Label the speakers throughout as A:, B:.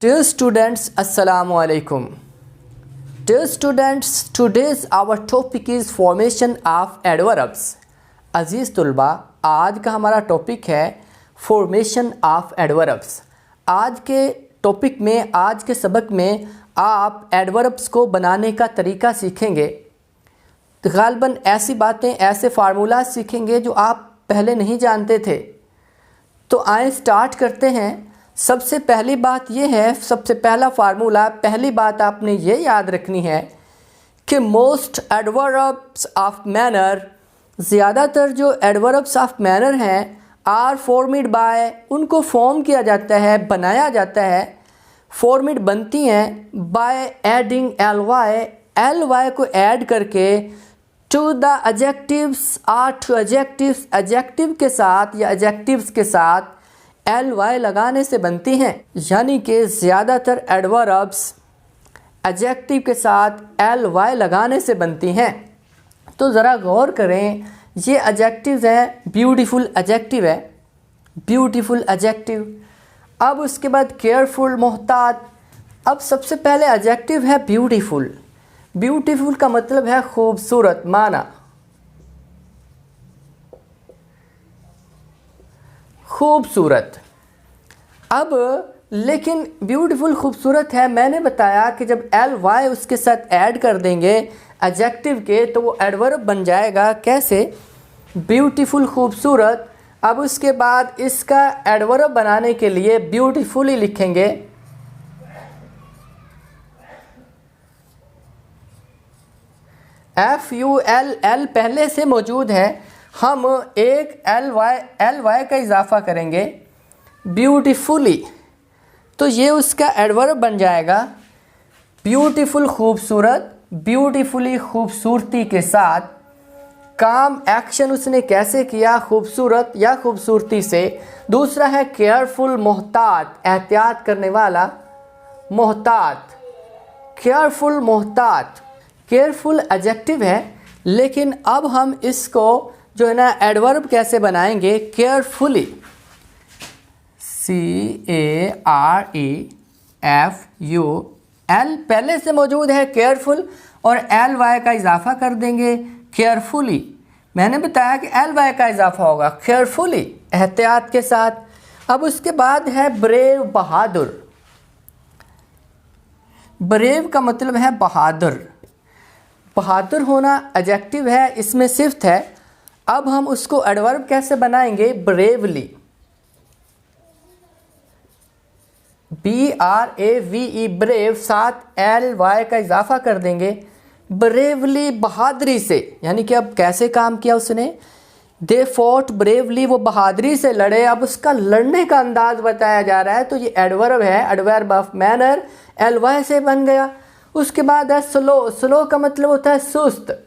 A: Dear students, Assalamu alaikum. Dear students, today's our topic is formation of adverbs. अज़ीज़ तुलबा, आज का हमारा topic है formation of adverbs. आज के टॉपिक में, आज के सबक में आप एडवर्ब्स को बनाने का तरीका सीखेंगे। तो ग़ालिबन ऐसी बातें, ऐसे फार्मूला सीखेंगे जो आप पहले नहीं जानते थे। तो आए स्टार्ट करते हैं। सबसे पहली बात यह है, सबसे पहला फार्मूला, पहली बात आपने ये याद रखनी है कि मोस्ट एडवर्ब्स ऑफ मैनर, ज़्यादातर जो एडवर्ब्स ऑफ मैनर हैं, आर फॉर्मिड बाय, उनको फॉर्म किया जाता है, बनाया जाता है। फॉर्मिड बनती हैं बाय एडिंग एल वाई को ऐड करके टू द एडजेक्टिव्स और टू एडजेक्टिव्स, एडजेक्टिव के साथ या एडजेक्टिव्स के साथ एल वाई लगाने से बनती हैं। यानी कि ज़्यादातर एडवर्ब्स एडजेक्टिव के साथ एल वाई लगाने से बनती हैं। तो ज़रा गौर करें, ये एडजेक्टिव्स हैं, ब्यूटीफुल एडजेक्टिव है, ब्यूटीफुल एडजेक्टिव। अब उसके बाद केयरफुल, मोहतात। अब सबसे पहले एडजेक्टिव है ब्यूटीफुल। ब्यूटीफुल का मतलब है खूबसूरत, माना खूबसूरत। अब लेकिन ब्यूटीफुल खूबसूरत है, मैंने बताया कि जब एल वाई उसके साथ ऐड कर देंगे एडजेक्टिव के, तो वो एडवर्ब बन जाएगा। कैसे? ब्यूटीफुल खूबसूरत। अब उसके बाद इसका एडवर्ब बनाने के लिए ब्यूटीफुली लिखेंगे। FUL पहले से मौजूद है, हम एक एल वाई का इजाफा करेंगे ब्यूटीफुली, तो ये उसका एडवर्ब बन जाएगा। ब्यूटीफुल खूबसूरत, ब्यूटीफुली खूबसूरती के साथ। काम, एक्शन उसने कैसे किया? खूबसूरत या खूबसूरती से। दूसरा है केयरफुल, मोहतात, एहतियात करने वाला, मोहतात, केयरफुल, मोहतात। केयरफुल एडजेक्टिव है, लेकिन अब हम इसको जो है ना एडवर्ब कैसे बनाएंगे? केयरफुली, CAREFUL पहले से मौजूद है केयरफुल, और एल वाई का इजाफा कर देंगे केयरफुली। मैंने बताया कि एल वाई का इजाफा होगा केयरफुली, एहतियात के साथ। अब उसके बाद है ब्रेव, बहादुर। ब्रेव का मतलब है बहादुर। बहादुर होना एडजेक्टिव है, इसमें सिफ्त है। अब हम उसको एडवर्ब कैसे बनाएंगे? ब्रेवली, BRAVE, ब्रेव, साथ एल वाई का इजाफा कर देंगे। ब्रेवली, बहादुरी से। यानी कि अब कैसे काम किया उसने? दे फॉट ब्रेवली, वो बहादुरी से लड़े। अब उसका लड़ने का अंदाज बताया जा रहा है, तो ये एडवर्ब है, adverb of manner, L Y से बन गया। उसके बाद है स्लो। स्लो का मतलब होता है सुस्त।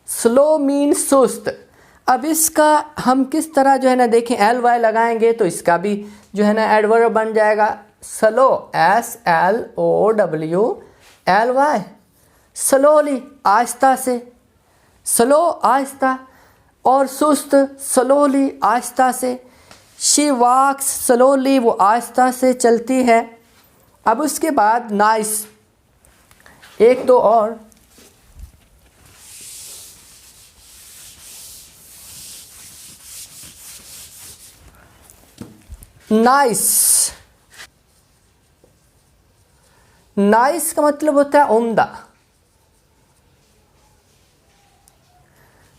A: स्लो मीन सुस्त। अब इसका हम किस तरह जो है ना देखें, एल वाई लगाएंगे तो इसका भी जो है ना एडवर्ब बन जाएगा। स्लो, SLOWLY, स्लोली, आहिस्ता से, स्लो आहिस्ता, और सुस्त स्लोली, आहिस्ता से। शी वॉक्स स्लोली, वो आहिस्ता से चलती है। अब उसके बाद नाइस, एक दो और। नाइस, नाइस का मतलब होता है उम्दा।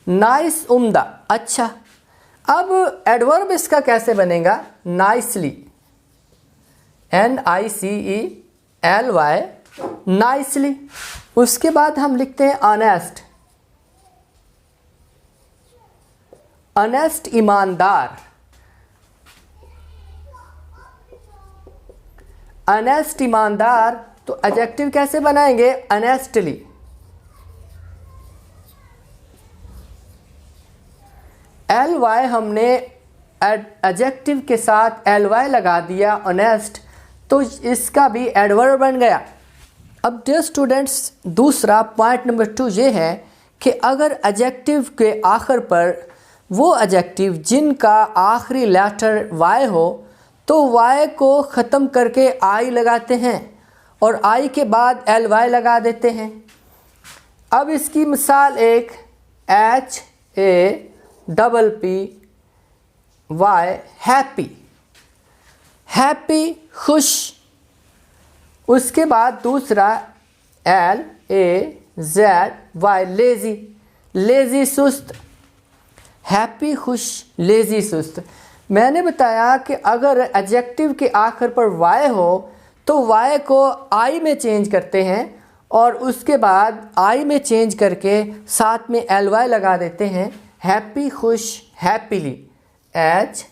A: नाइस, उम्दा। अच्छा, अब एडवर्ब इसका कैसे बनेगा? Nicely, NICELY, nicely. उसके बाद हम लिखते हैं ऑनेस्ट। ऑनेस्ट, ईमानदार। ऑनेस्ट, ईमानदार। तो एडजेक्टिव कैसे बनाएंगे? ऑनेस्टली। एल वाई हमने एडजेक्टिव के साथ एल वाई लगा दिया, ऑनेस्ट, तो इसका भी एडवर्ब बन गया। अब डियर स्टूडेंट्स, दूसरा पॉइंट नंबर 2 ये है कि अगर एडजेक्टिव के आखिर पर वो एडजेक्टिव जिनका आखिरी लेटर वाई हो, तो y को ख़त्म करके I लगाते हैं और I के बाद ly लगा देते हैं। अब इसकी मिसाल एक HAPPY हैप्पी, हैप्पी खुश। उसके बाद दूसरा LAZY लेज़ी, लेज़ी सुस्त, हैप्पी खुश लेज़ी सुस्त। मैंने बताया कि अगर एडजेक्टिव के आखिर पर y हो तो y को I में चेंज करते हैं और उसके बाद I में चेंज करके साथ में ly लगा देते हैं। हैप्पी खुश हैप्पीली, HAPPY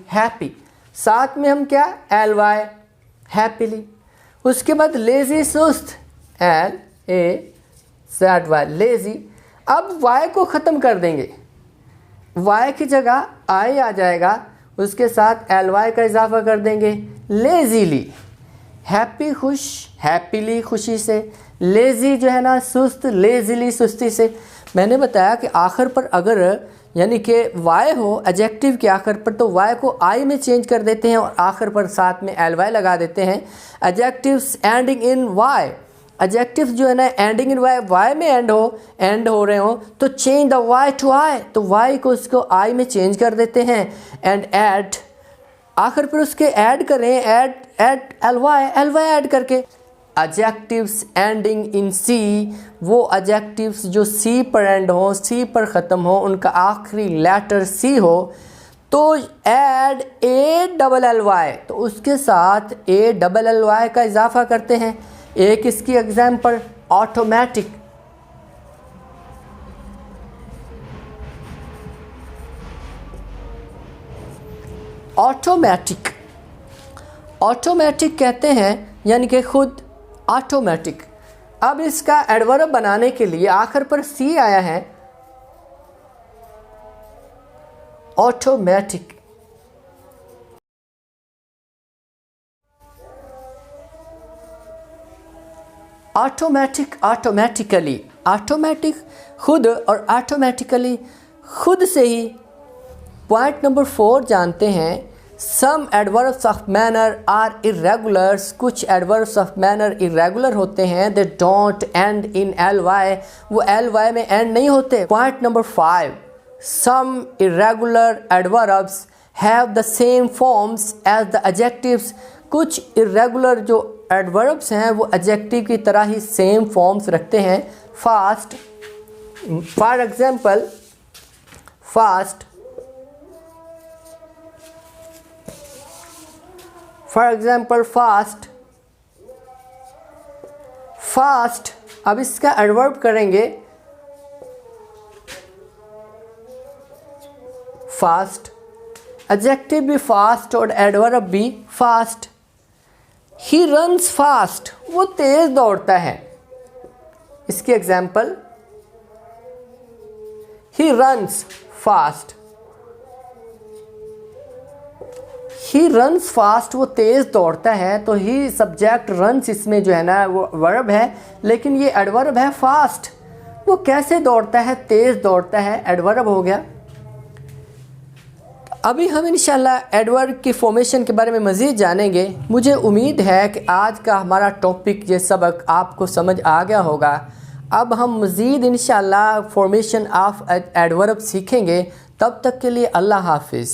A: हैप्पी, साथ में हम क्या ly हैप्पीली। उसके बाद लेज़ी सुस्त, LAZY लेज़ी। अब y को ख़त्म कर देंगे, y की जगह I आ जाएगा, उसके साथ ly का इजाफा कर देंगे, लेज़ीली। हैप्पी खुश हैप्पीली खुशी से, लेज़ी जो है ना सुस्त, लेज़ीली सुस्ती से। मैंने बताया कि आखिर पर अगर यानी कि y हो एडजेक्टिव के आखिर पर तो y को I में चेंज कर देते हैं और आखिर पर साथ में ly लगा देते हैं। Adjectives ending in y, adjectives जो है ना एंडिंग इन y में एंड हो रहे हो तो change the y to I, तो y को उसको I में चेंज कर देते हैं। एंड ऐड, आखिर पर उसके ऐड करें, ऐड ly ऐड करके। एडजेक्टिव्स एंडिंग इन c, वो एडजेक्टिव्स जो c पर एंड हो, c पर ख़त्म हो, उनका आखिरी लेटर c हो तो ऐड ALLY, तो उसके साथ ALLY का इजाफा करते हैं। एक इसकी एग्जाम्पल ऑटोमेटिक, ऑटोमेटिक, ऑटोमेटिक कहते हैं यानी कि खुद ऑटोमेटिक। अब इसका एडवर्ब बनाने के लिए आखिर पर सी आया है, ऑटोमेटिक। ऑटोमेटिक, ऑटोमेटिकली, ऑटोमेटिक खुद और ऑटोमेटिकली खुद से ही। पॉइंट नंबर 4 जानते हैं, some adverbs of manner are irregulars, कुछ एडवर्ब्स ऑफ मैनर इरेगुलर होते हैं। They don't end in ly, वो ly में एंड नहीं होते। Point number 5, some irregular adverbs have the same forms as the adjectives, कुछ इरेगुलर जो एडवर्ब्स हैं वो एडजेक्टिव की तरह ही सेम फॉर्म्स रखते हैं। Fast, for example fast, for example fast, fast. अब इसका एडवर्ब करेंगे फास्ट, एडजेक्टिव भी फास्ट और एडवर्ब भी फास्ट। ही रन्स फास्ट, वो तेज दौड़ता है। इसकी example he runs fast, he runs fast, वो तेज़ दौड़ता है। तो ही सब्जेक्ट, रन्स इसमें जो है ना वो वर्ब है, लेकिन ये एडवर्ब है फास्ट। वो कैसे दौड़ता है, तेज़ दौड़ता है, एडवर्ब हो गया। अभी हम इंशाल्लाह एडवर्ब की फॉर्मेशन के बारे में मज़ीद जानेंगे। मुझे उम्मीद है कि आज का हमारा टॉपिक, ये सबक आपको समझ आ गया होगा। अब हम मज़ीद इंशाल्लाह फॉर्मेशन ऑफ एडवर्ब सीखेंगे। तब तक के लिए अल्लाह हाफिज़।